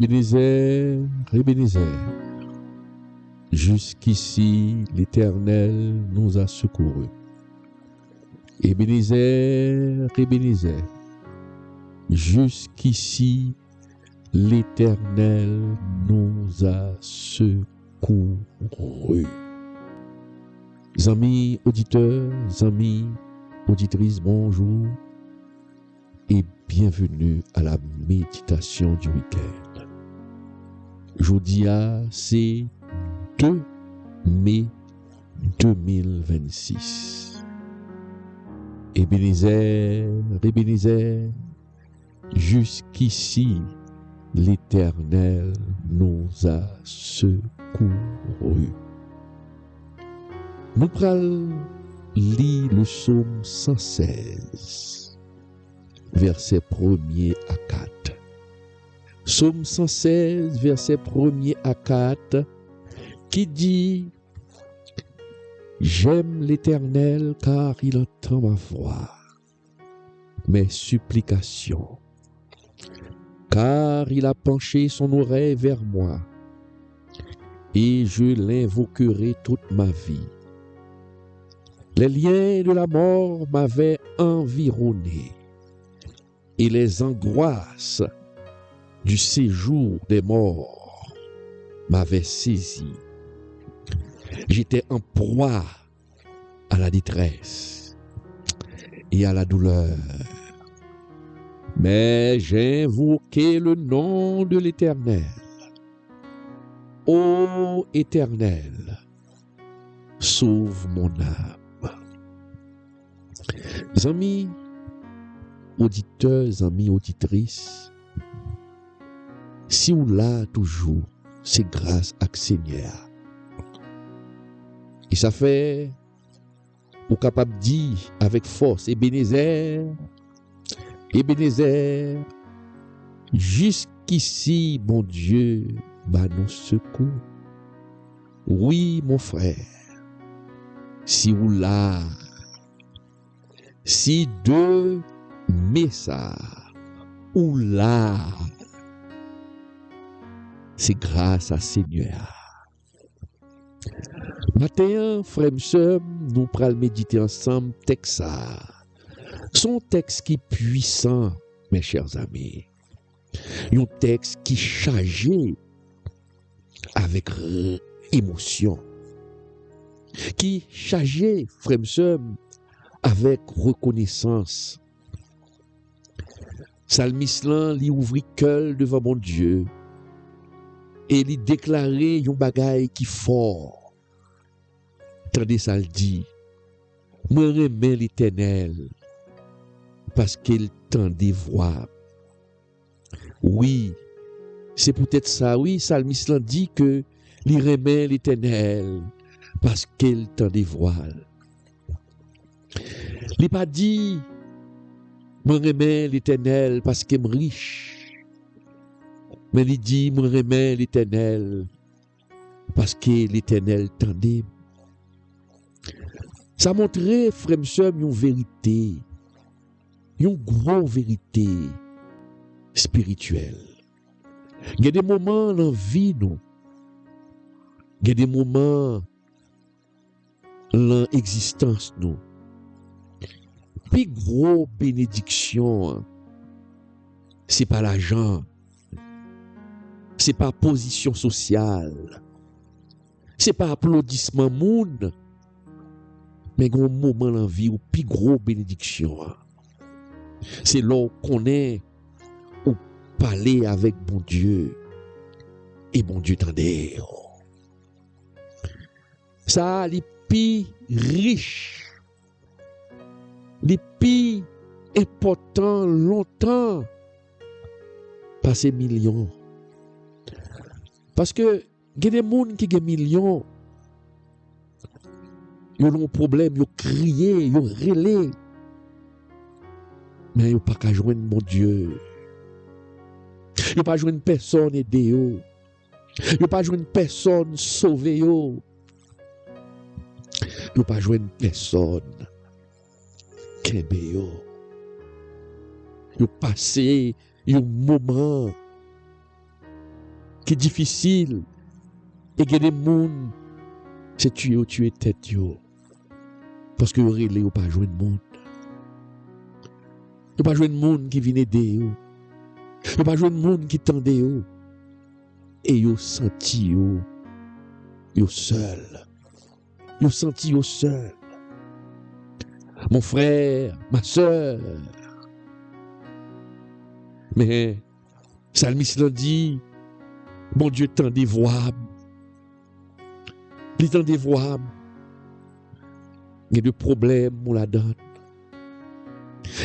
Ebenezer, Ebenezer, jusqu'ici l'Éternel nous a secourus. Ebenezer, Ebenezer, jusqu'ici l'Éternel nous a secourus. Amis auditeurs, amis auditrices, bonjour et bienvenue à la méditation du week-end. Jeudi, c'est 2 mai 2026. Ebenezer, Ebenezer, jusqu'ici l'Éternel nous a secourus. Nous allons lire le psaume 116, versets 1er à 4. Psaume 116, versets 1er à 4, qui dit: J'aime l'Éternel car il entend ma voix, mes supplications, car il a penché son oreille vers moi, et je l'invoquerai toute ma vie. Les liens de la mort m'avaient environné, et les angoisses du séjour des morts m'avaient saisi. J'étais en proie à la détresse et à la douleur. Mais j'ai invoqué le nom de l'Éternel. Ô Éternel, sauve mon âme. Amis auditeurs, amis auditrices, si on l'a toujours, c'est grâce à Seigneur. Et ça fait, ou capable de dire avec force, Ebenezer, Ebenezer, jusqu'ici, mon Dieu, m'a nous secours. Oui, mon frère, si ou là, si deux messages ou là, c'est grâce à Seigneur. Matin, frères et sœurs, nous pourrons méditer ensemble texte ça. Son texte qui est puissant, mes chers amis. Un texte qui est chargé avec émotion. Qui est chargé, frères et sœurs, avec reconnaissance. Psalmiste là, il ouvrit cœur devant mon Dieu et il déclarait un bagay qui fort. Tandis ça le dit, moi remets l'Éternel parce qu'il tendait voix. Oui, c'est peut-être ça. Oui, psalmiste là dit que il remet l'Éternel parce qu'il tendait voile. Il n'a pas dit, moi remets l'Éternel parce qu'il est riche. Mais il dit, moi remets l'Éternel parce que l'Éternel tendait. Ça montrait, frère et sœur, une vérité, une grosse vérité spirituelle. Il y a des moments dans la vie, nous. Il y a des moments dans l'existence, nous. Puis gros bénédiction, c'est pas l'argent, c'est pas position sociale, c'est pas applaudissement monde, mais gros moment dans la vie ou plus gros bénédiction. C'est là qu'on est ou parler avec bon Dieu et bon Dieu tendait. Ça les plus riches, les plus importants longtemps passer millions. Parce que il y a des gens qui ont millions, ils ont un problème, ils ont crié, ils ont relé. Mais ils n'ont pas qu'à joindre mon Dieu. Ils n'ont pas joindre personne aider. Ils n'ont pas joindre personne sauver. Ils n'ont pas joindre personne kembe. Ils ont passé un moment qui est difficile. Et il y a des gens, c'est tuer tête. Parce que vous ne pas jouer de monde. Vous pas jouer de monde qui vient aider. Vous pas jouer de monde qui tendez. Et vous senti vous seul. Vous senti vous seul. Mon frère, ma soeur. Mais, Psalmiste l'a dit, mon Dieu est indévoyable. Il est indévoyable. Il y a des problèmes, on la donne.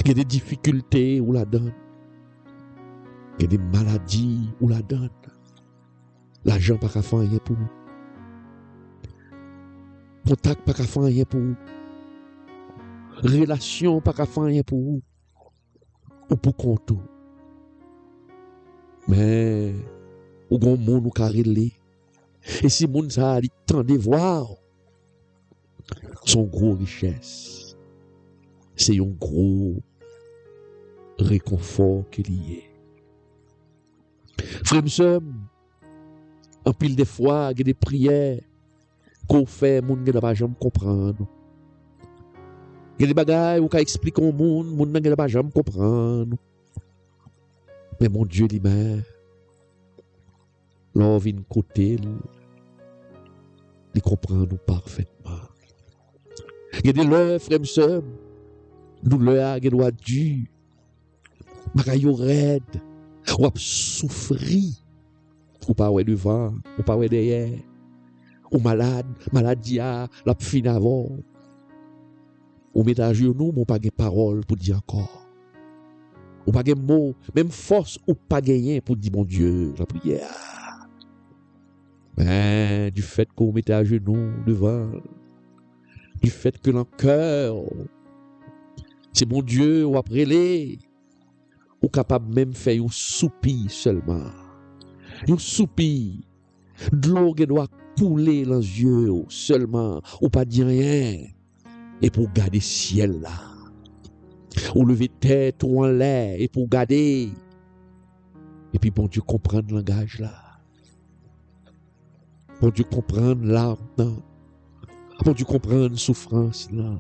Il y a des difficultés, on la donne. Il y a des maladies, on la donne. L'argent pas qu'à faire rien pour vous. Contact pas qu'à faire rien pour vous. Relation pas qu'à faire rien pour vous. Ou pour compte. Mais, ou bon monde ou carrelé. Et si moun ça a dit tant de voir, son gros richesse, c'est un gros réconfort qu'il y est. Frère, en pile des fois, il y a des prières qu'on fait, moun ne pas jamais comprendre. Il y a des bagailles où qu'on explique au monde, moun ne pas jamais comprendre. Mais mon Dieu lui-même, l'on vient côté, il comprend nous parfaitement. Il y a des leurs, frères et sœurs, nous leur doit dû, bagaille raide, ou souffrir, ou pas ouais devant, ou pas ouais derrière, ou malade, maladie la fin avant, ou met à genoux, ou pas de parole pour dire encore. Ou pas de mots, même force ou pas gagner pour dire mon Dieu, la prière. Mais du fait qu'on mette à genoux devant, du fait que dans le cœur, c'est mon Dieu ou après les, ou capable même faire un soupir seulement. Un soupir, de l'eau qui doit couler dans les yeux seulement, ou pas dire rien, et pour garder le ciel là. Ou lever tête ou en l'air et pour garder. Et puis bon Dieu comprendre le langage là. Bon Dieu comprendre l'âme là. Bon Dieu comprendre souffrance là.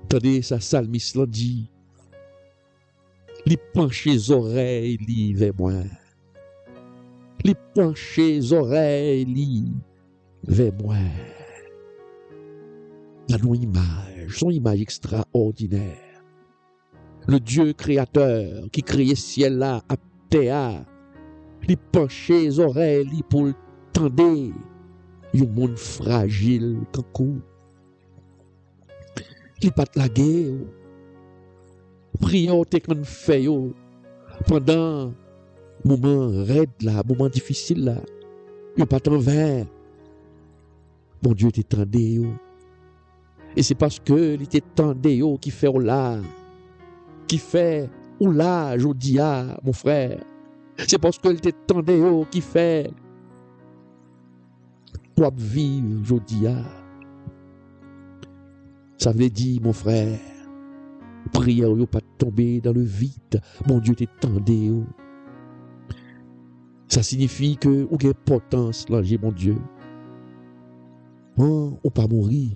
Attendez, ça Psalmiste l'a dit. Il penche les oreilles li vers moi. Il penche les oreilles li vers moi. La nos image, son image extraordinaire. Le Dieu créateur qui créait ciel là, à terre, il penchait les oreilles pour le tendre, un monde fragile, kankou. Il pas la guerre. Prions te qu'on fait pendant moment raide là, moment difficile là. Il pas en vain. Mon Dieu t'étendait. Et c'est parce que il était tendé qui fait là, qui fait ou là, je dis mon frère. C'est parce que il était tendé qui fait pour vivre, je dis Ça veut dire, mon frère, prière pas tomber dans le vide. Mon Dieu t'est tendé. Ça signifie que ou gain potence là, mon Dieu. Ou pas mourir.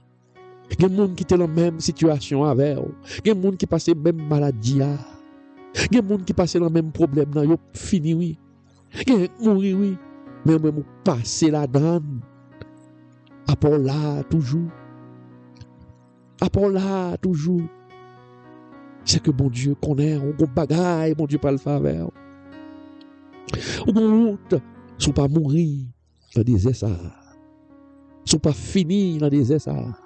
Il y a des gens qui étaient dans la même situation avec eux. Il y a des gens qui passaient la même maladie. Il y a des gens qui passaient le même problème. Ils ont fini, oui. Il y a des gens qui mourir, oui. Mais même passer là-dedans. À part là, toujours. À part là, toujours. C'est que mon Dieu connaît, on a bagaille, mon Dieu pas le faire avec eux. On a honte, ils ne sont pas mourir dans des désert. Ils ne sont pas finis dans des désert.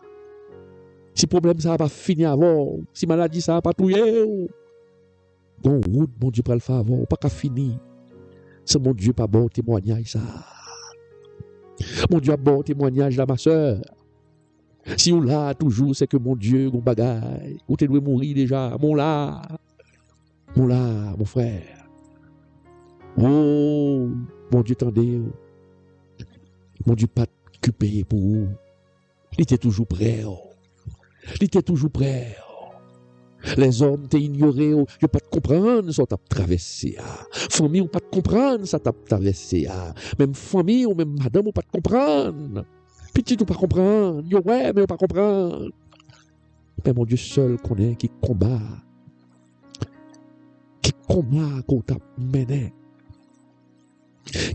Si problème ça va pas finir avant, si maladie ça va pas touyer, bon route mon Dieu pas le faire avant, pas qu'à finir. C'est mon Dieu pas bon témoignage ça. Mon Dieu a bon témoignage là ma soeur. Si on l'a toujours c'est que mon Dieu mon bagaille, ou tu dois mourir déjà, mon frère. Oh, mon Dieu tendez. Mon Dieu pas occupé pour vous. Il était toujours prêt. Il était toujours prêt. Les hommes t'ont ignoré, ils pas de comprendre ça t'a traversé. Famille, ou pas de comprendre ça t'a traversé. Même famille ou même madame, ou pas de comprendre. Petit, ou pas comprendre. Yo, ouais, mais ou pas comprendre. Mais mon Dieu seul connaît qui combat qu'on t'a mené.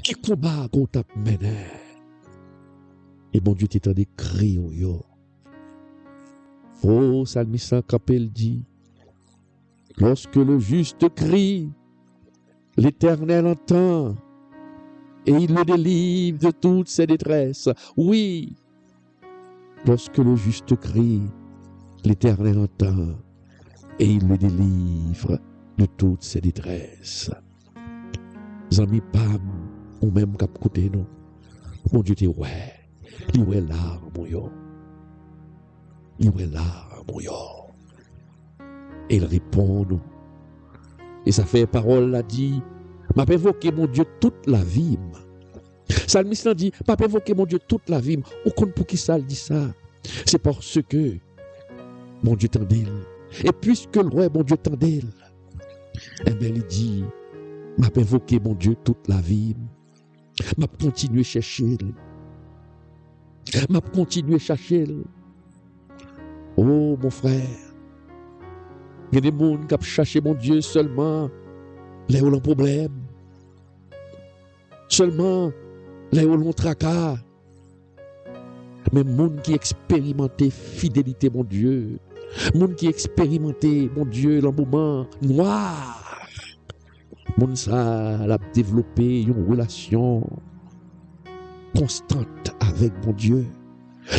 Qui combat qu'on t'a mené. Et mon Dieu t'étend des cris, yo. Oh, Salmiste Capel dit, lorsque le juste crie, l'Éternel entend et il le délivre de toutes ses détresses. Oui, lorsque le juste crie, l'Éternel entend et il le délivre de toutes ses détresses. Zami Pam, ou même cap côté nous, mon Dieu dit ouais, il est là, mon yo. Il est là, mon yo. Et il répond nous. Et ça fait parole l'a dit, m'a évoqué mon Dieu toute la vie. Salmiste dit, m'a évoqué mon Dieu toute la vie. Ou compte pour qui ça dit ça? C'est parce que mon Dieu tendait. Et puisque le roi, mon Dieu tendait, eh bien il dit, m'a évoqué mon Dieu toute la vie. M'a continué à chercher. M'a continué à chercher. Oh mon frère, il y a des gens qui ont cherché mon Dieu seulement les où l'on problème, seulement les où l'on tracas. Mais les gens qui expérimentent fidélité, mon Dieu, les gens qui expérimentent, mon Dieu, le moment noir, les gens ça a développé une relation constante avec mon Dieu.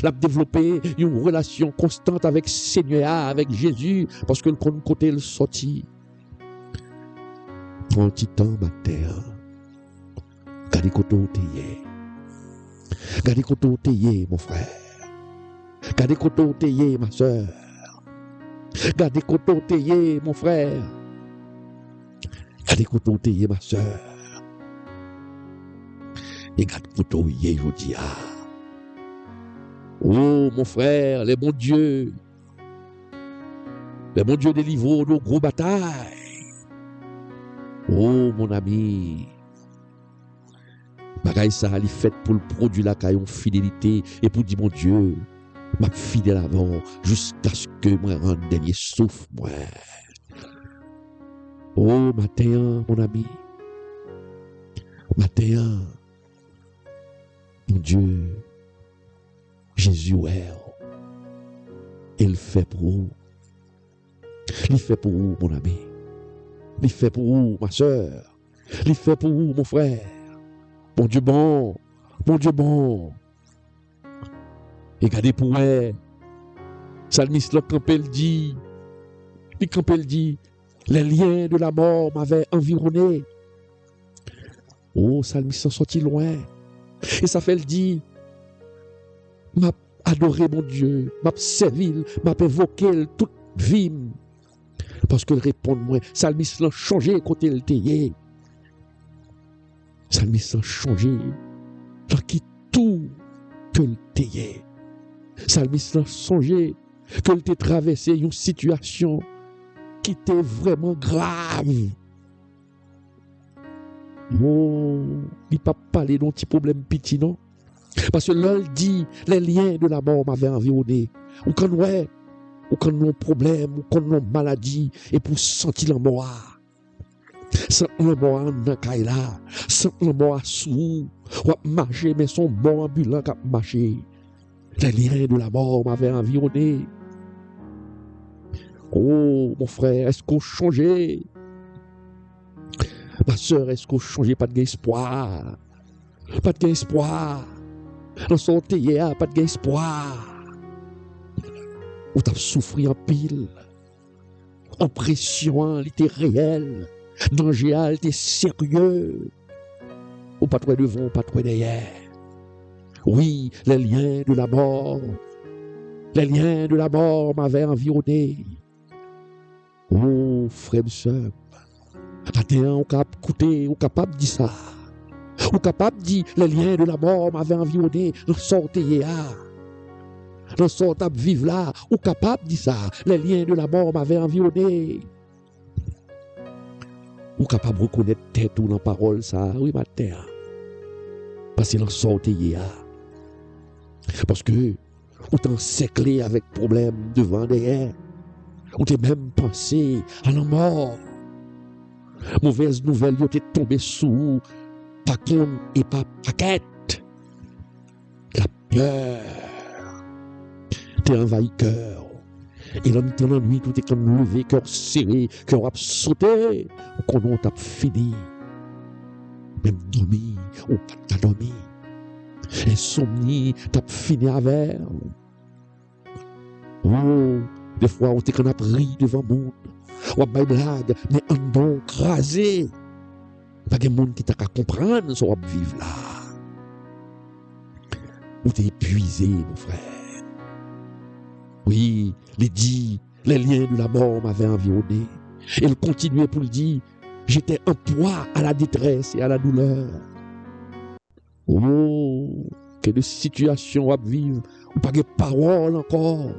L'a développé une relation constante avec Seigneur, avec Jésus, parce que le côté le sorti. Prends un petit temps, ma terre. Gardez côté où t'es. Gardez côté où t'es, mon frère. Gardez côté où t'es, ma soeur. Gardez côté où t'es, mon frère. Gardez côté où t'es, ma soeur. Et gardez côté où t'es, je dis, oh, mon frère, les bons dieux délivrent nos gros batailles. Oh, mon ami, bagaille ça, il fait pour le produit la caillon fidélité et pour dire, mon Dieu, m'a fidèle avant jusqu'à ce que moi rende dernier souffle, moi. Oh, matin, mon ami, matin, mon Dieu, Jésus, il fait pour vous. Il fait pour vous, mon ami. Il fait pour vous, ma soeur. Il fait pour vous, mon frère. Mon Dieu bon. Mon Dieu bon. Et regardez pour elle. Salmiste le campel dit. Le campel dit. Les liens de la mort m'avaient environné. Oh, Salmiste sorti loin. Et ça fait le dit. M'a adoré mon Dieu, m'a servi, m'a évoqué toute vie. Parce que répond moi, Salmiste l'a changé côté le théier. Salmiste l'a changé, l'a quitté tout que le théier. Salmiste l'a changé, que le t'ait traversé une situation qui était vraiment grave. Oh, il n'a pas parlé d'un petit problème petit, non? Parce que l'on dit, les liens de la mort m'avaient environné. Ou quand nous problème, ou quand nous maladie, et pour sentir la mort. Sentir la mort en kaila, sentir la mort sous, ou marcher, mais son bon ambulant qui a marché. Les liens de la mort m'avaient environné. Oh, mon frère, est-ce qu'on changeait? Ma soeur, est-ce qu'on changeait? Pas de espoir. Pas de espoir. Dans son théâtre, pas de espoir. Ou t'as souffert en pile. En pression, il était réel. Danger, il était sérieux. Ou pas trop devant, pas trop derrière. Oui, les liens de la mort. Les liens de la mort m'avaient environné. Oh, frère et sœur. Maintenant, on capable de dire ça. Ou capable de dire, les liens de la mort m'avaient environné, sortez. Dans ce temps vivre là, ou capable de dire ça, les liens de la mort m'avaient environné. Ou capable de reconnaître tête ou dans la parole ça, oui ma terre. Parce que dans sortie parce que ou t'encerclé avec problème devant derrière. Ou t'es même pensé à la mort. Mauvaise nouvelle, yo t'es tombé sous pas con et pas paquette. La peur t'es envahi cœur. Et là, dans la nuit, tout est comme levé, cœur serré, cœur a sauté. Ou qu'on on t'a fini. Même dormi, ou pas t'as dormi. Insomnie, t'as fini avec. Oh, des fois, on t'est qu'on a pris devant le monde. Ou a bail blague, mais un bon crasé. Pas de monde qui t'a qu'à comprendre ce qu'on va vivre là. Ou t'es épuisé, mon frère. Oui, les liens de la mort m'avaient environné. Et il continuait pour le dire, j'étais un poids à la détresse et à la douleur. Oh, quelle situation à vivre, ou pas de parole encore.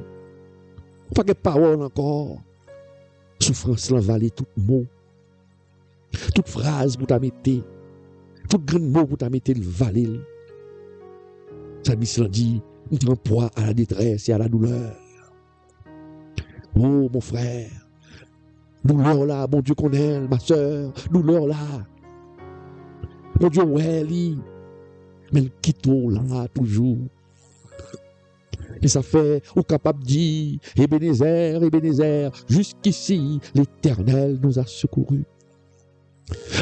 Ou pas de parole encore. Souffrance l'envalée, tout mot. Toute phrase pour ta mettre, tout grand mot pour ta mettre le valet. Ça me dit, un poids à la détresse et à la douleur. Oh, mon frère, douleur là, mon Dieu connaît, ma soeur, douleur là. Mon Dieu, ouais, lui. Mais le quitte là, toujours. Et ça fait, ou capable de dire, Ebenezer, Ebenezer, jusqu'ici, l'Éternel nous a secourus.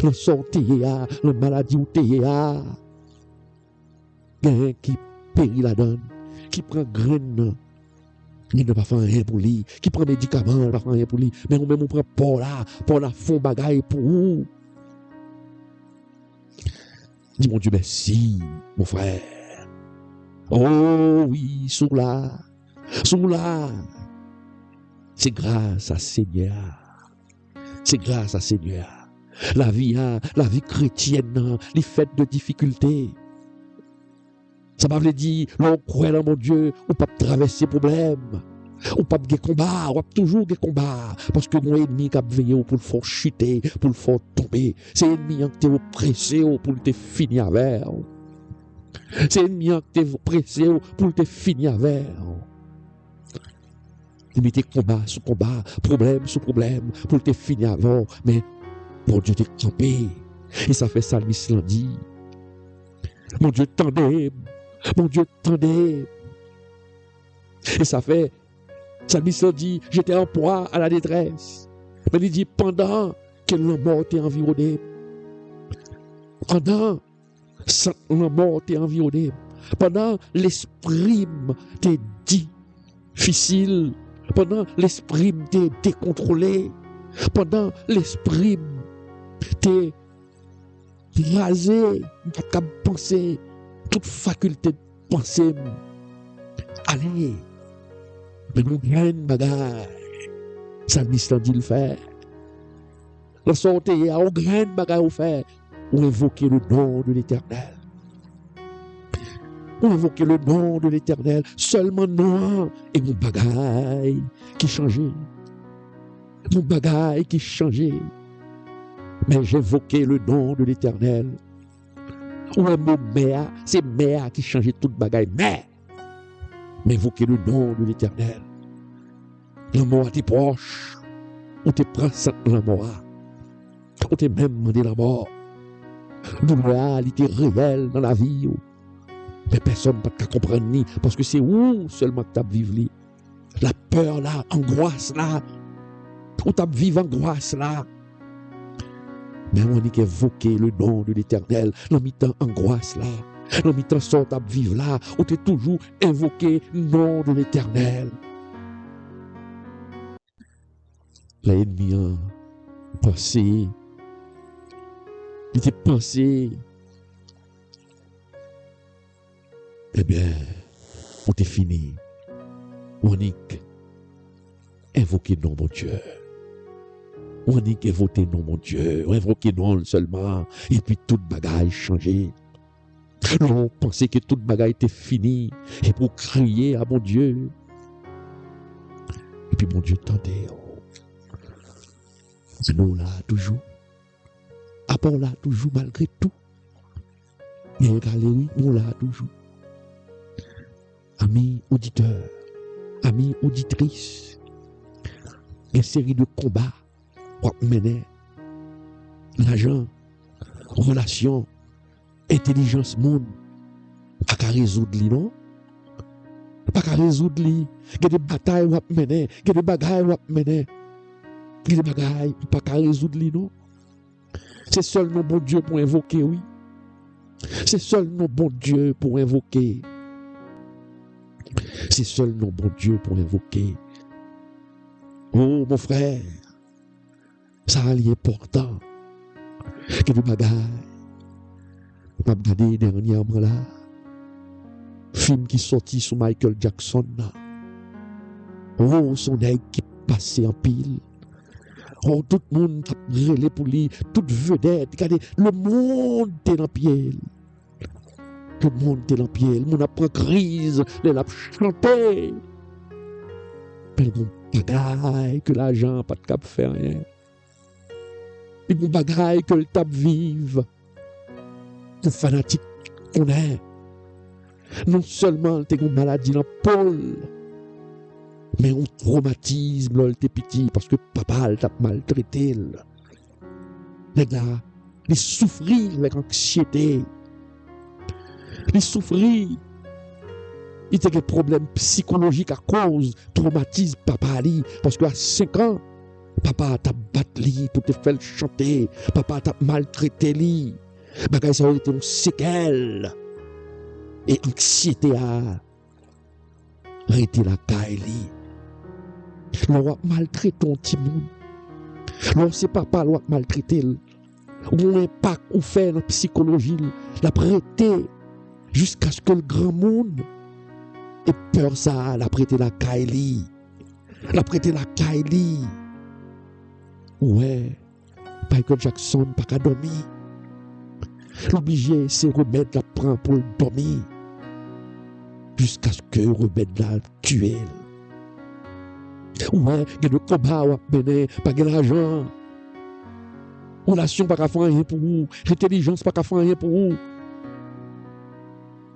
La sortie, la maladie ou téa, quelqu'un qui périt la donne, qui prend graine. Il ne va pas faire rien pour lui. Qui prend médicaments, il ne va pas faire rien pour lui. Mais on même on prend pour la fond bagaille pour vous. Dis mon Dieu merci, mon frère. Oh oui, sous là. C'est grâce à Seigneur. C'est grâce à Seigneur. La vie chrétienne, les fêtes de difficultés. Ça m'a dit, l'on croit dans mon Dieu, ou pas traverser problème, ou pas de combat, ou pas toujours des combats, parce que mon ennemi qui a veillé pour le faire chuter, pour le faire tomber, c'est l'ennemi qui est pressé pour le finir avec. C'est l'ennemi qui est pressé pour le finir avec. Il mettait combat sur combat, problème sur problème, pour le finir avant, mais mon Dieu t'est campé. Et ça fait ça, le dit. Mon Dieu tendait. Mon Dieu tendait. Et ça fait, Salmis dit, j'étais en proie à la détresse. Mais il dit, pendant que la mort t'est environné, pendant la mort t'est environné, pendant l'esprit t'est difficile, pendant l'esprit t'est décontrôlé, pendant l'esprit t'est rasé, pas capable de penser, toute faculté de penser. Allez, mais nous gagnons bagaille. Salmis dit le faire. La sortie à un grand bagaille au faire. Ou invoquer le nom de l'Éternel. Ou invoquer le nom de l'Éternel. Seulement non. Et mon bagaille qui changeait. Mon bagaille qui changeait. Mais j'invoquais le nom de l'Éternel. Ou un mot mère, c'est mère qui changeait toute bagaille. Mais invoquer le nom de l'Éternel. La mort t'es proche. Ou t'es prends la mort. Ou t'es même demandé la mort. Douleur, elle était réelle dans la vie. Mais personne ne peut comprendre ni. Parce que c'est où seulement que tu as vécu. La peur là, angoisse là. Où tu as vécu angoisse là. Mais on dit qu'évoquer le nom de l'Éternel, dans mi-temps angoisse là, dans mi-temps sort à vivre là, où tu es toujours invoqué le nom de l'Éternel. L'ennemi a pensé, il était pensé, eh bien, on t'est fini. On dit invoquer le nom de mon Dieu. On dit qu'invoquer non mon Dieu, on invoquer non seulement, et puis toute bagaille changé. On pensait que toute bagaille était finie. Et pour crier à mon Dieu. Et puis mon Dieu tendait. Nous là toujours. À part là toujours malgré tout. Il y a une galerie, nous là toujours. Amis auditeurs, amis auditrices, une série de combats qu'on menait. L'argent, relations, intelligence monde, pas qu'à résoudre li, non? Pas qu'à résoudre li. Il y a des batailles qu'on menait, il y a des bagailles qu'on menait. Il y a des bagailles pas qu'à résoudre li, non? C'est seul nos bon Dieu pour invoquer, oui. C'est seul nos bon Dieu pour invoquer. C'est seul nos bon Dieu pour invoquer. Oh, mon frère, ça a l'important. Que des bagailles. Je vais regarder dernièrement là. Film qui sorti sur Michael Jackson là. Oh, son œil qui passait en pile. Oh, tout le monde a relé pour lui, toute vedette. Regardez, le monde est dans pied. Le monde est dans pied. Le monde a pris crise, il a chanté. Mais bon bagaille que l'argent pas de cap faire rien. Et bon bagaille que le tape vive. Le fanatique qu'on est. Non seulement t'es une maladie dans le pôle, mais on traumatisme là, t'es petit parce que papa t'a maltraité. Les gars, ils souffrent avec anxiété. Ils souffrent. Ils ont des problèmes psychologiques à cause traumatisme papa li parce qu'à 5 ans, papa t'a battu pour te faire chanter, papa t'a maltraité li. Bagay ça aurait été une séquelle. Et anxiété a arrêté la caille li. L'on maltraite ton petit monde. L'on sait papa l'on maltraité. Ou impact ou fait dans la psychologie, la prêter jusqu'à ce que le grand monde ait peur ça, la prêter la caille. La prêter la caille. Ouais, Michael Jackson pas qu'à dormir. L'obligé c'est remettre la prend pour le dormir. Jusqu'à ce que remettre la tuer. Ouais, il y a le combat à mener, pas de l'argent. Relation pas qu'à faire rien pour vous. Intelligence pas qu'à faire rien pour vous.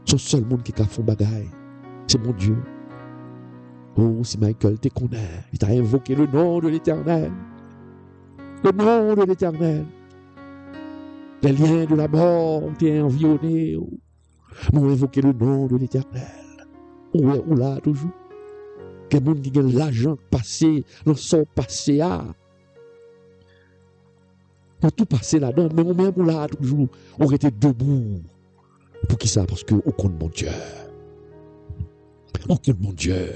Son seul monde qui a fait bagaille, c'est mon Dieu. Oh, si Michael te connaît, il t'a invoqué le nom de l'Éternel. Le nom de l'Éternel. Les liens de la mort t'ont environné. M'ont invoqué le nom de l'Éternel. Ou là, toujours. Que monde qui a l'argent passé, le son passé à. On a tout passé là-dedans, mais même ou là, toujours, on était debout. Pour qui ça? Parce que on compte mon Dieu. On compte mon Dieu.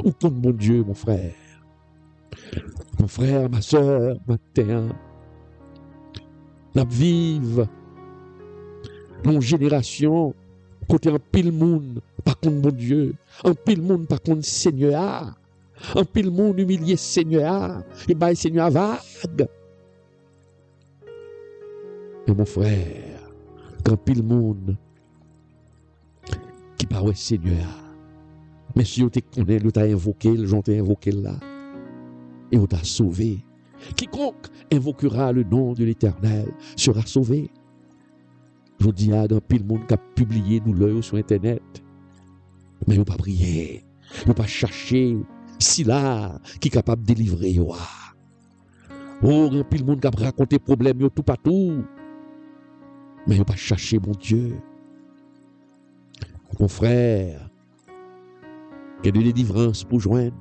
On compte mon Dieu, mon frère. Mon frère, ma soeur, matin. La vive. Nos générations, côté un pile monde, par contre mon Dieu. Un pile monde, par contre Seigneur. Un pile monde humilié Seigneur. Et bien Seigneur vague. Et mon frère, quand pile monde qui paraît Seigneur. Mais si on te connaît, on t'a invoqué, le gens t'a invoqué là. Et on t'a sauvé. Quiconque invoquera le nom de l'Éternel sera sauvé. Je vous dis à un pile monde qui a publié nous l'œil sur Internet. Mais ils n'ont pas prié. Ils n'ont pas cherché si là qui est capable de délivrer. Oh, un pile monde qui a raconté problème tout partout. Mais ils n'ont pas cherché mon Dieu. Mon frère, qu'il y a de délivrance pour joindre.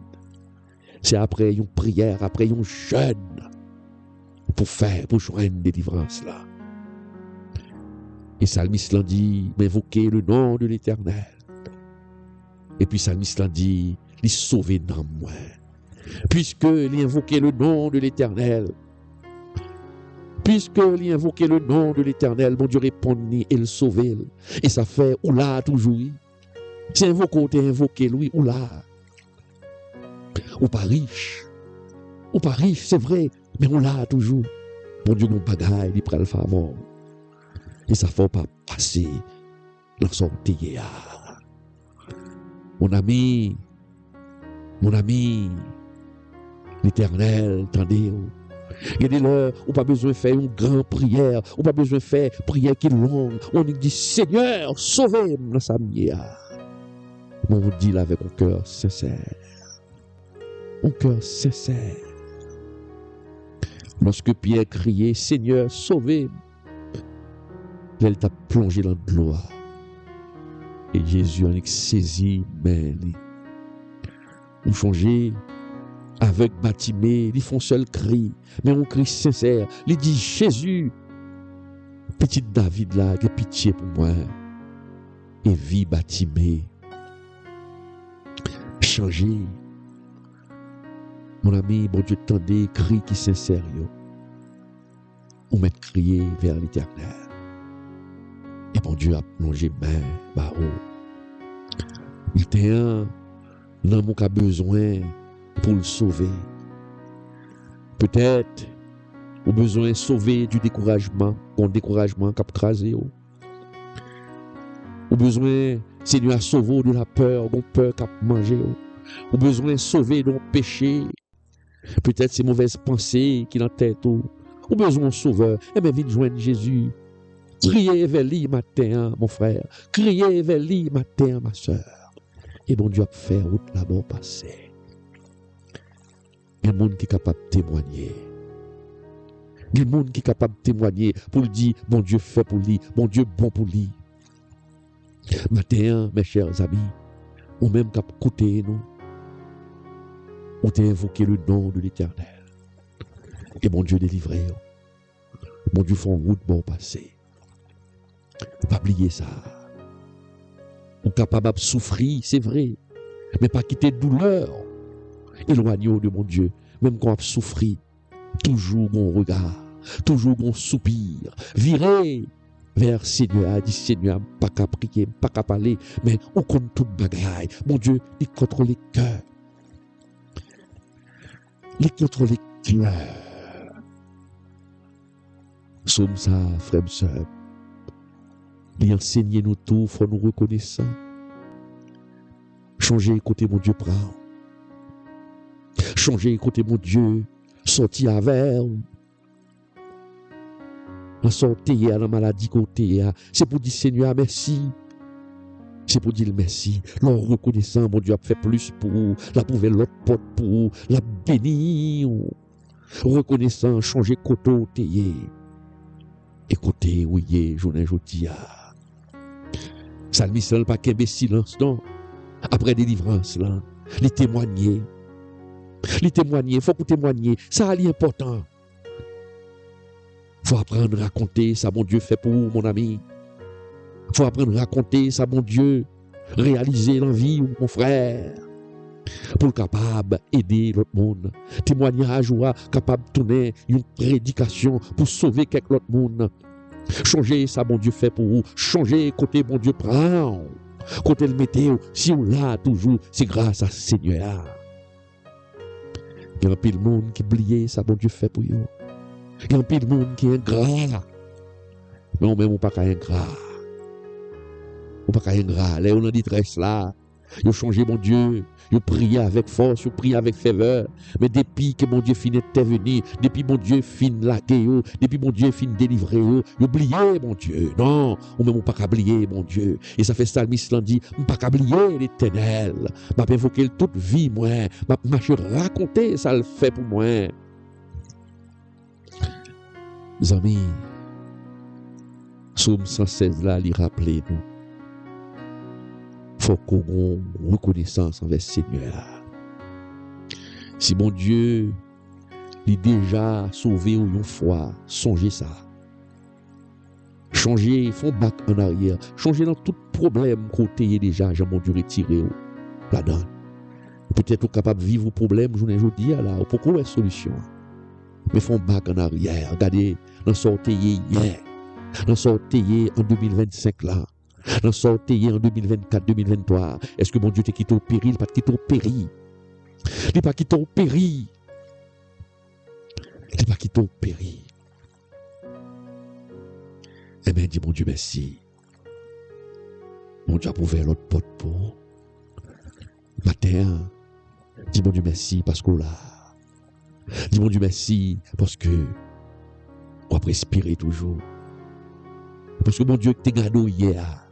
C'est après une prière, après une jeûne pour joindre une délivrance là. Et Salmiste l'a dit, m'invoquer le nom de l'Éternel. Et puis Salmiste l'a dit, il sauver dans moi. Puisque il invoqué le nom de l'Éternel. Puisque il invoqué le nom de l'Éternel, mon Dieu répondit et le sauver. Et ça fait ou là toujours. C'est invoqué lui ou là. Ou pas riche. Ou pas riche, c'est vrai, mais on l'a toujours. Mon Dieu, mon bagaille, il prend le faveur. Et ça ne faut pas passer dans sortie. Mon ami, l'Éternel, tendez. Regardez-le, on pas besoin de faire une grande prière, on pas besoin de faire prière qui est longue. On dit Seigneur, sauvez-moi dans sa mienne. On dit là avec un cœur sincère. Un cœur sincère. Lorsque Pierre criait Seigneur, sauvez-moi, elle t'a plongé dans de l'eau. Et Jésus en a saisi, mais on changeait. Avec Batimée, ils font seul cri, mais un cri sincère. Il dit Jésus, petit David là, que pitié pour moi. Et vie Batimée. Changer. Mon ami, bon Dieu, tendez, cri qui sincère. On met crier vers l'Éternel. Et bon Dieu a plongé main, bah oh. Il était un homme qui a besoin pour le sauver. Peut-être, au besoin de sauver du découragement, qu'on découragement qui a crasé. Au besoin, Seigneur, à sauver de la peur, qu'on peur qui a mangé. Au besoin de sauver de péché. Peut-être ces mauvaises pensées qui dans la tête. Au besoin de sauveur. Eh bien, vite joindre Jésus. Criez vers lui matin, mon frère. Criez vers lui matin, ma soeur. Et bon Dieu a fait route là-bas passer. Il y a des gens qui sont capables de témoigner. Il y a des gens qui sont capables de témoigner pour dire, bon Dieu fait pour lui, bon Dieu bon pour lui. Matin, mes chers amis, ou même qu'à côté nous, on t'a invoqué le nom de l'Éternel. Et bon Dieu délivré. Bon Dieu fait en route bon passer. Pas oublier ça. On est capable de souffrir, c'est vrai, mais pas quitter douleur. Éloignons de mon Dieu, même quand on souffre, toujours mon regard, toujours mon soupir, virez vers Seigneur, dit Seigneur, pas qu'à prier, pas qu'à parler, mais on compte toute bagaille. Mon Dieu, il contrôle les cœurs. Il contrôle les cœurs. Somme ça, frère, sœur. Il enseigne nous tout, faut nous reconnaissant. Changer côté mon Dieu prend. Changer côté mon Dieu, sortir avec. Sortir à la maladie côté. C'est pour dire Seigneur merci. C'est pour dire merci. L'on reconnaissant, mon Dieu a fait plus pour vous. La prouvé l'autre porte pour vous. La béni. Reconnaissant, changer côté théier. Écoutez, oui, journée jodia. Salmiste n'a pas qu'un silence, non. Après délivrance, là, les témoigner. Les témoigner, il faut que témoigner. Ça a l'important. Il faut apprendre à raconter ça, mon Dieu fait pour vous, mon ami. Il faut apprendre à raconter ça, mon Dieu. Réaliser l'envie, mon frère. Pour le capable d'aider l'autre monde. Témoignage ou capable de tourner une prédication pour sauver quelque autre monde. Changer ça, mon Dieu fait pour vous. Changer côté, mon Dieu prend. Côté le météo, si on l'a toujours, c'est grâce à Seigneur. Il y a un pile de monde qui oublie ça, bon Dieu fait pour vous. Il y a un pile de monde qui est ingrat. Mais on même pas ingrat. On pas ingrat. Là, on a dit très là. Ils ont changé, mon Dieu. Ils ont prié avec force, ils ont prié avec ferveur. Mais depuis que mon Dieu finit d'intervenir, depuis mon Dieu finit laguer, depuis mon Dieu finit délivrer, ils ont oublié, mon Dieu. Non, on ne peut pas oublier, mon Dieu. Et ça fait ça, le Salmiste dit, on ne peut pas oublier l'Éternel. Je vais invoquer toute vie, moi. Je vais raconter, ça le fait pour moi. Mes amis, Psaume 116 là, il rappelle nous. Il faut qu'on ait une reconnaissance envers le Seigneur. Si mon Dieu il déjà sauvé ou une fois, songez ça. Changez, font back en arrière. Changez dans tout problème côté déjà, j'ai mon Dieu retiré là-dedans. Peut-être capable de vivre le problème, je ne dis là, pourquoi la solution? Mais font back en arrière. Regardez, dans sortie hier, dans sortie en 2025 là. Dans sortie en 2024-2023, est-ce que mon Dieu t'a quitté au péril? Pas quitté au péril. Il n'est pas quitté au péril. Il n'est pas quitté au péril. Eh bien, dis mon Dieu merci. Mon Dieu a ouvert l'autre porte pour matin. Dis mon Dieu merci parce qu'on l'a. Dis mon Dieu merci parce que on va respirer toujours. Parce que mon Dieu qui t'a gardé hier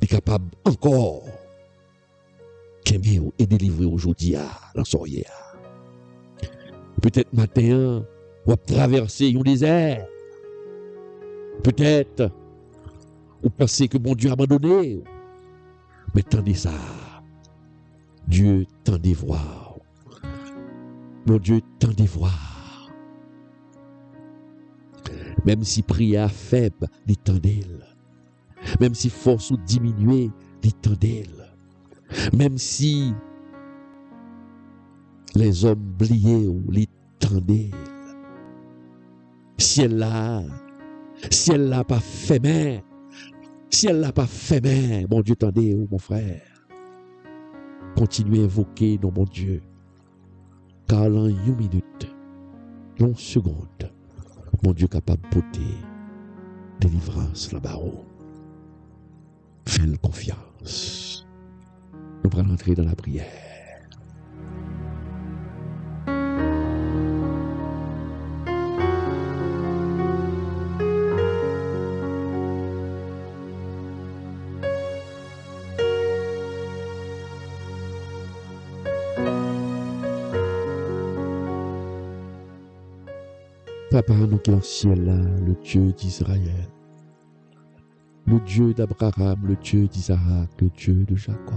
est capable encore d'aimer et délivrer aujourd'hui dans son hier. Peut-être matin, on va traverser un désert. Peut-être, on pensez que mon Dieu a abandonné. Mais tendez ça. Dieu tendez voir. Mon Dieu tendez voir. Même si prière faible, il tendez. Même si force ou diminuée, il tendez. Même si les hommes oubliés ou les tendez. Si elle l'a pas fait main, si elle l'a pas fait main, mon Dieu tendez, mon frère. Continuez à invoquer non mon Dieu. Car en une minute, en une seconde, mon Dieu capable de porter délivrance là-bas. Fais-le confiance. Nous allons entrer dans la prière. Papa, nous qui est dans le ciel là, le Dieu d'Israël, le Dieu d'Abraham, le Dieu d'Isaac, le Dieu de Jacob.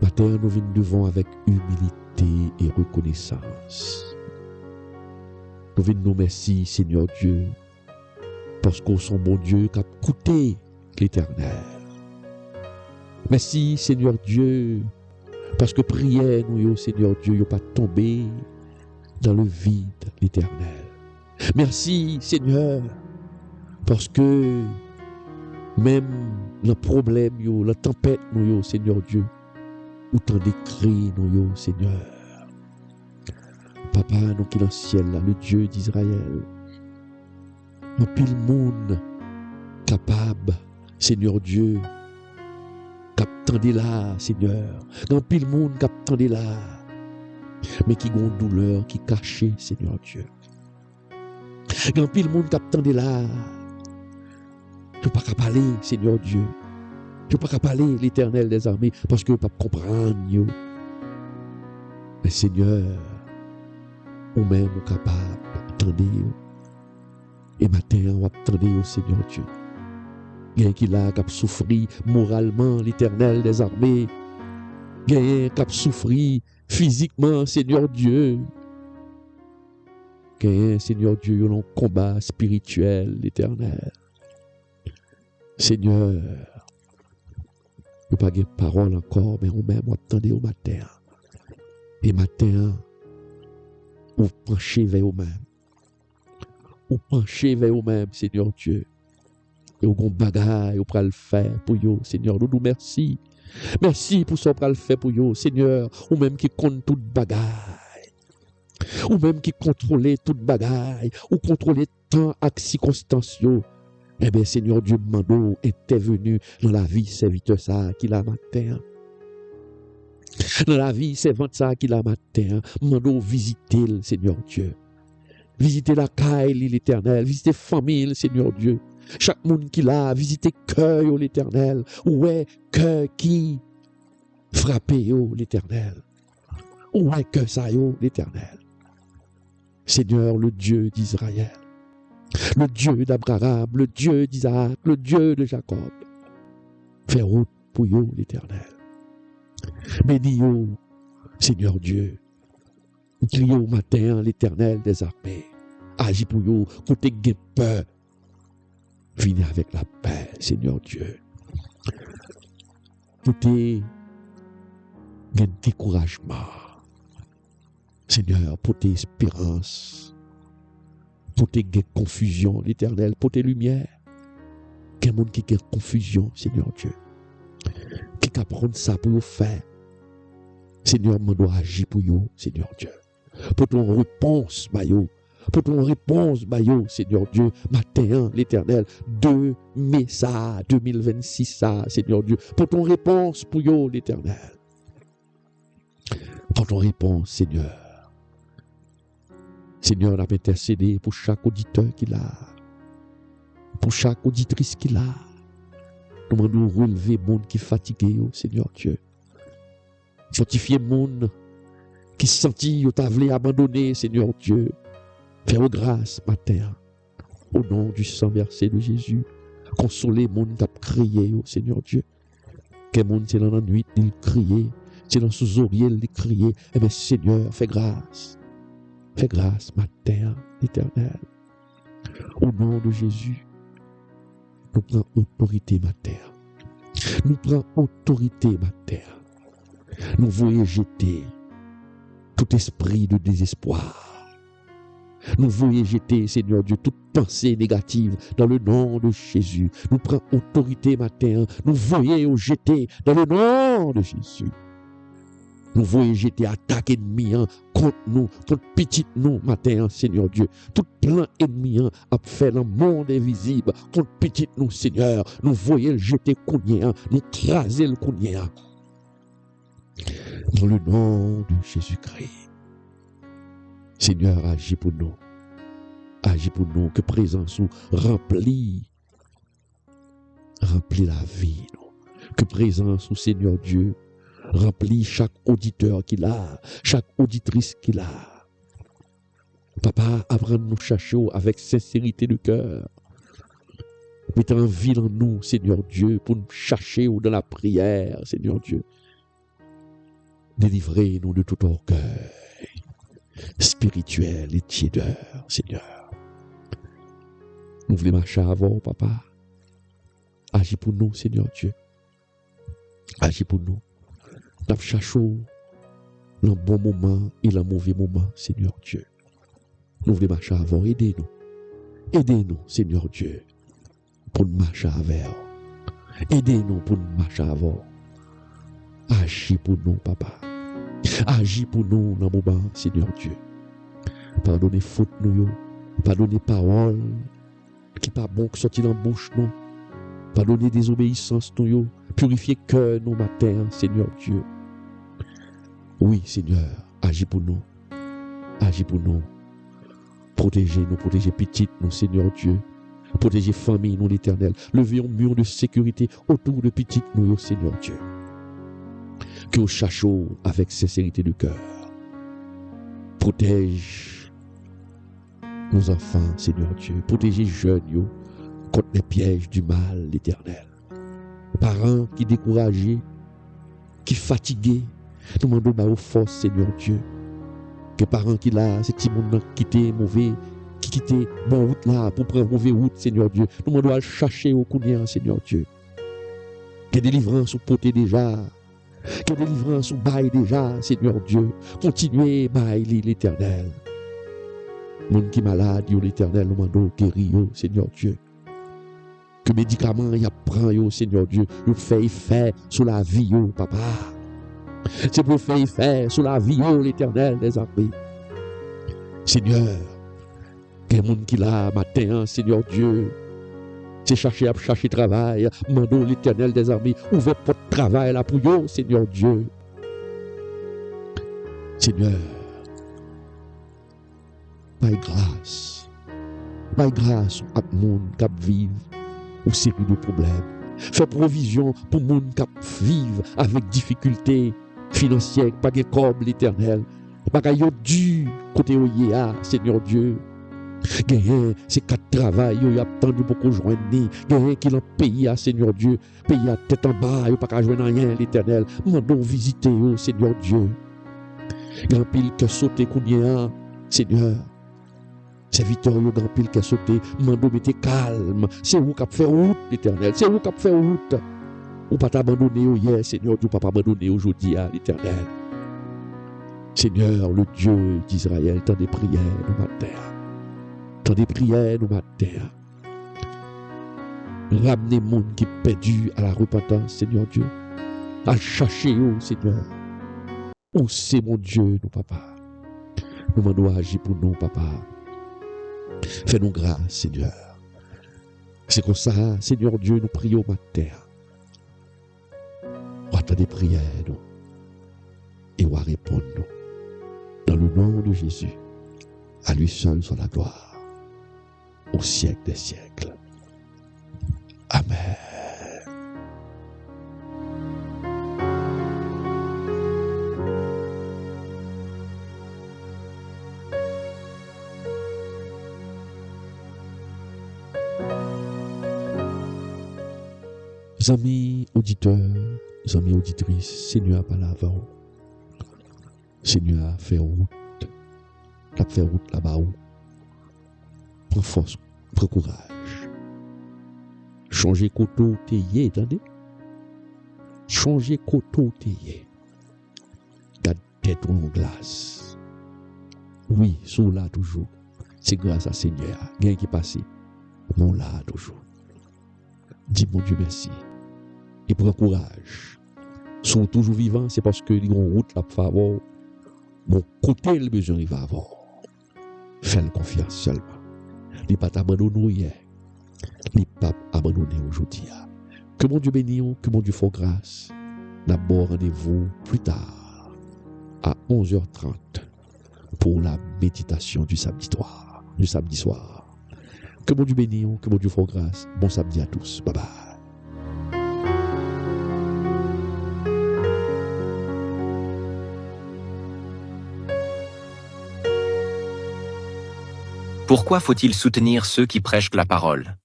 Matin, nous venons devant avec humilité et reconnaissance. Nous venons nous remercier, Seigneur Dieu, parce qu'on son bon Dieu qui a coûté l'Éternel. Merci, Seigneur Dieu, parce que prière, nous, Seigneur Dieu, n'a pas tombé dans le vide, l'Éternel. Merci, Seigneur, parce que même le problème, la tempête, nous, Seigneur Dieu, autant de cris, nous, Seigneur. Papa, nous qui dans le ciel, là, le Dieu d'Israël, nous pile monde capable, Seigneur Dieu, captendez là, Seigneur. Nous pile monde captendez là, mais qui ont une douleur qui cachée, Seigneur Dieu. Nous pile monde captendez là. Je ne peux pas parler, Seigneur Dieu. Je ne peux pas parler, l'Éternel des armées, parce que je ne peux pas comprendre. Mais Seigneur, ou même capable d'attendre. Et matin, on va attendre au Seigneur Dieu. Il y a qui là qui a souffert moralement, l'Éternel des armées. Il y a qui a souffert physiquement, Seigneur Dieu. Il y a Seigneur Dieu, un combat spirituel, l'Éternel. Seigneur, je n'ai pas de parole encore, mais on même attendez au matin. Et matin, ou penchez vers vous-même. Ou penchez vers vous-même, Seigneur Dieu. Et vous avez un bagage, vous pouvez le faire pour vous, Seigneur. Nous nous merci. Merci pour ce que vous le faire pour vous, Seigneur. Ou même qui compte tout bagage. Ou même qui contrôle tout bagage. Ou contrôle temps et circonstances. Eh bien, Seigneur Dieu, demande intervenu dans la vie serviteur ça qui l'a matin. Dans la vie servante ça qui l'a matin. Demande visiter le Seigneur Dieu. Visiter la caille, l'Éternel. Visiter la famille, Seigneur Dieu. Chaque monde qui l'a, visiter cœur, l'Éternel. Ouais, cœur qui frappé, l'Éternel. Ouais, cœur ça, l'Éternel. Seigneur, le Dieu d'Israël. Le Dieu d'Abraham, le Dieu d'Isaac, le Dieu de Jacob. Fais route pour vous, l'Éternel. Bénis-vous, Seigneur Dieu. Criez au matin l'Éternel des armées. Agis pour vous, côté de peur. Venez avec la paix, Seigneur Dieu. Côté de découragement. Seigneur, pour tes espérances. Pour tes confusion, l'Éternel, pour tes lumières. Quel monde qui a confusion, Seigneur Dieu. Qui peut prendre ça pour vous faire. Seigneur, je dois agir pour vous, Seigneur Dieu. Pour ton réponse, Mayo, pour ton réponse, Bayo, Seigneur Dieu, matin, l'Éternel, 2 mai ça, 2026 ça, Seigneur Dieu, pour ton réponse, pour yo, l'Éternel. Pour ton réponse, Seigneur. Seigneur, on a intercédé pour chaque auditeur qu'il a, pour chaque auditrice qu'il a. Nous demandons relever le monde qui est fatigué, oh, Seigneur Dieu. Fortifier le monde qui se sentit abandonné, Seigneur Dieu. Fais-nous grâce, matin, au nom du sang versé de Jésus. Consoler le monde qui a crié, oh, Seigneur Dieu. Quel monde, c'est dans la nuit, il criait. C'est dans sous oreiller, il criait. Eh bien, Seigneur, fais grâce. Fais grâce, matin, l'Éternel. Au nom de Jésus, nous prenons autorité, matin. Nous prenons autorité, matin. Nous voyons jeter tout esprit de désespoir. Nous voyons jeter, Seigneur Dieu, toute pensée négative dans le nom de Jésus. Nous prenons autorité, matin. Nous voyons jeter dans le nom de Jésus. Nous voyons jeter attaque ennemi contre nous, contre petit nous, matin, Seigneur Dieu. Tout plan ennemi a fait dans le monde invisible contre petit nous, Seigneur. Nous voyons jeter cougné, nous craser le cougné. Dans le nom de Jésus-Christ. Seigneur, agis pour nous. Agis pour nous, que présence nous remplit la vie. Que présence nous, Seigneur Dieu, remplit chaque auditeur qu'il a, chaque auditrice qu'il a. Papa, apprends nous chercher avec sincérité de cœur. Mettez en vie en nous, Seigneur Dieu, pour nous chercher dans la prière, Seigneur Dieu. Délivrez-nous de tout orgueil spirituel et tiédeur, Seigneur. Nous voulons marcher avant, Papa. Agis pour nous, Seigneur Dieu. Agis pour nous. Nous cherchons dans le bon moment et dans le mauvais moment, Seigneur Dieu. Nous voulons marcher avant. Aidez-nous. Aidez-nous, Seigneur Dieu, pour nous marcher avant. Aidez-nous pour nous marcher avant. Agis pour nous, Papa. Agis pour nous dans le moment, Seigneur Dieu. Pardonnez faute nous, pardonnez paroles qui pas bon qui sortent dans la bouche nous. Pardonnez désobéissance nous, purifiez cœur nous matin, Seigneur Dieu. Oui, Seigneur, agis pour nous. Agis pour nous. Protégez-nous, protégez petites nous, Seigneur Dieu. Protégez famille nous, l'Éternel. Levez un mur de sécurité autour de petites nous, Seigneur Dieu. Que nous cherchons avec sincérité de cœur. Protège nos enfants, Seigneur Dieu. Protégez les jeunes contre les pièges du mal, l'Éternel. Parents qui découragés, qui fatigués, nous demandons aux forces, Seigneur Dieu. Que parents qui là, ces petits monde qui quittent mauvais, qui quittent bonne route là pour prendre mauvaise route, Seigneur Dieu. Nous demandons à chercher au courrier, Seigneur Dieu. Que délivrance ou portée déjà. Que délivrance ou bail déjà, Seigneur Dieu. Continuez, bail l'Éternel. Monde qui est malade, l'Éternel, nous demandons guérir, Seigneur Dieu. Que médicaments y apprend, Seigneur Dieu, nous fait effet sur la vie, Papa. C'est pour faire effet sur la vie, l'Éternel des armées. Seigneur, quel monde qui l'a matin, Seigneur Dieu, c'est chercher travail, mandons l'Éternel des armées, ouvre porte travail là pour eux, Seigneur Dieu. Seigneur, par grâce à tout le monde qui vit ou série de problèmes. Fais provision pour le monde qui vit avec difficulté financière, pas de comme l'Éternel, pas de dû côté OIA, Seigneur Dieu. Gagne, c'est quatre travail, il y a tant de beaucoup joindre, gagne qui l'en pays à Seigneur Dieu, pays à tête en bas, il pas qu'à joindre rien l'Éternel. Mandons visiter, Seigneur Dieu. Grand pile que sauter qu'on Seigneur. Serviteur, yo grand pile qui a sauté, mando mettez calme. C'est vous qui a fait route, l'Éternel. C'est vous qui a fait route. Ou pas t'abandonner hier, Seigneur, ou pas t'abandonner aujourd'hui à l'Éternel. Seigneur, le Dieu d'Israël, tant des prières nous matin. Tant des prières nous matin. Ramenez le monde qui est perdu à la repentance, Seigneur Dieu. À chercher, Seigneur. Oh, c'est mon Dieu, nous, papa. Nous demandons agir pour nous, papa. Fais-nous grâce, Seigneur. C'est comme ça, Seigneur Dieu, nous prions matin. On attend des prières, nous. Et on va répondre, nous. Dans le nom de Jésus, à lui seul soit la gloire, au siècle des siècles. Amen. Amis auditeurs, amis auditrices, Seigneur par l'avant. Seigneur fait route. T'as fait route là-bas. Prends force, prends courage. Changer coteau t'ayé, attendez. Changer coteau t'ayé. Garde tête en glace. Oui, sous là toujours. C'est grâce à Seigneur. Gain qui passe. Mon là toujours. Dis mon Dieu merci. Et prends courage. Sont toujours vivants, c'est parce que les grandes routes là pour avoir mon côté le besoin il va avoir. Fais-le confiance seulement. Il pas t'abandonner hier. Il pas abandonner aujourd'hui. Que mon Dieu bénisse, que mon Dieu fasse grâce. D'abord rendez-vous plus tard à 11h30 pour la méditation du samedi soir. Que mon Dieu bénisse, que mon Dieu fasse grâce. Bon samedi à tous. Bye bye. Pourquoi faut-il soutenir ceux qui prêchent la parole?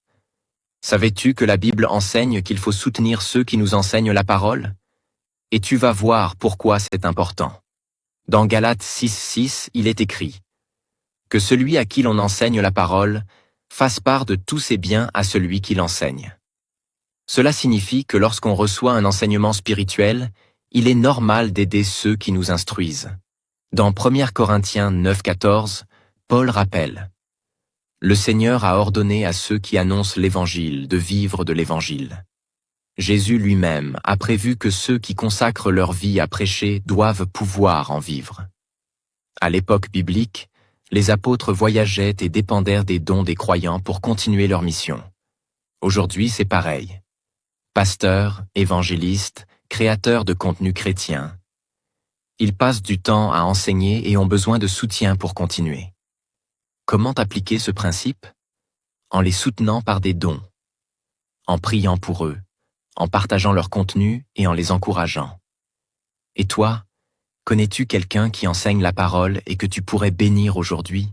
Savais-tu que la Bible enseigne qu'il faut soutenir ceux qui nous enseignent la parole? Et tu vas voir pourquoi c'est important. Dans Galates 6:6, il est écrit « Que celui à qui l'on enseigne la parole fasse part de tous ses biens à celui qui l'enseigne. » Cela signifie que lorsqu'on reçoit un enseignement spirituel, il est normal d'aider ceux qui nous instruisent. Dans 1 Corinthiens 9:14, Paul rappelle « Le Seigneur a ordonné à ceux qui annoncent l'Évangile de vivre de l'Évangile. Jésus lui-même a prévu que ceux qui consacrent leur vie à prêcher doivent pouvoir en vivre. » À l'époque biblique, les apôtres voyageaient et dépendèrent des dons des croyants pour continuer leur mission. Aujourd'hui, c'est pareil. Pasteurs, évangélistes, créateurs de contenu chrétien. Ils passent du temps à enseigner et ont besoin de soutien pour continuer. Comment appliquer ce principe? En les soutenant par des dons, en priant pour eux, en partageant leur contenu et en les encourageant. Et toi, connais-tu quelqu'un qui enseigne la parole et que tu pourrais bénir aujourd'hui?